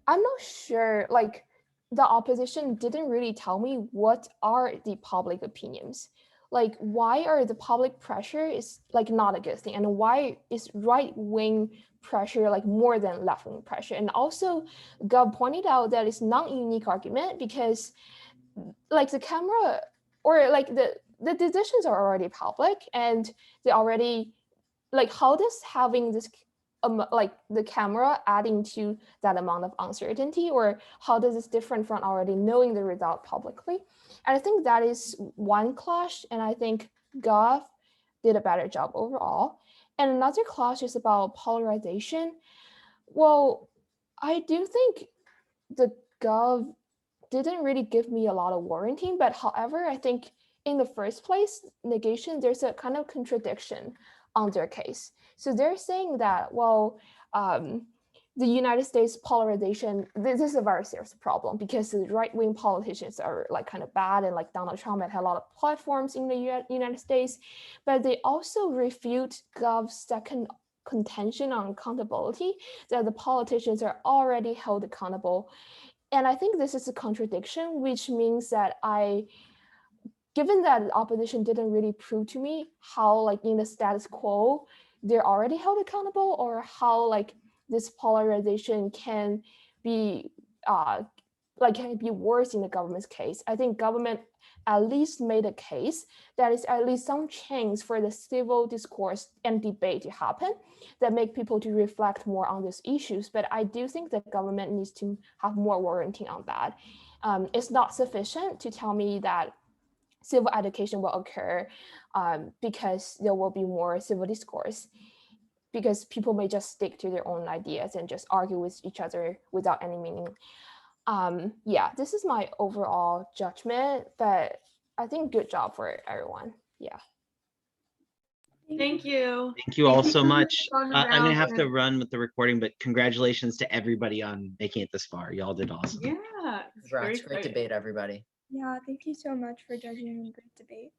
[SPEAKER 7] I'm not sure, like the opposition didn't really tell me what are the public opinions. Like, why are the public pressure is like not a good thing, and why is right-wing pressure like more than left-wing pressure? And also Gov pointed out that it's non-unique argument because like the camera or like the decisions are already public, and they already like, how does having this like the camera adding to that amount of uncertainty, or how does this different from already knowing the result publicly? And I think that is one clash, and I think Gov did a better job overall. And another clash is about polarization. Well, I do think the Gov didn't really give me a lot of warranting, but however, I think in the first place, negation, there's a kind of contradiction on their case. So they're saying that, well, the United States polarization, this is a very serious problem because the right-wing politicians are like kind of bad, and like Donald Trump had a lot of platforms in the United States, but they also refute Gov's second contention on accountability, that the politicians are already held accountable. And I think this is a contradiction, which means that given that the opposition didn't really prove to me how like in the status quo, they're already held accountable, or how like this polarization can be worse in the government's case. I think government at least made a case that is at least some chance for the civil discourse and debate to happen that make people to reflect more on these issues. But I do think that government needs to have more warranty on that. It's not sufficient to tell me that civil education will occur because there will be more civil discourse, because people may just stick to their own ideas and just argue with each other without any meaning. Yeah, this is my overall judgment, but I think good job for everyone. Yeah.
[SPEAKER 2] Thank you.
[SPEAKER 8] Thank you all so
[SPEAKER 2] for
[SPEAKER 8] much.
[SPEAKER 2] going
[SPEAKER 8] I'm gonna
[SPEAKER 2] around
[SPEAKER 8] have to
[SPEAKER 2] and-
[SPEAKER 8] run with the recording, but congratulations to everybody on making it this far. Y'all did awesome.
[SPEAKER 2] Yeah. It's very
[SPEAKER 3] Congrats, great
[SPEAKER 2] exciting.
[SPEAKER 3] debate, everybody.
[SPEAKER 1] Yeah, thank you so much for judging a great debate.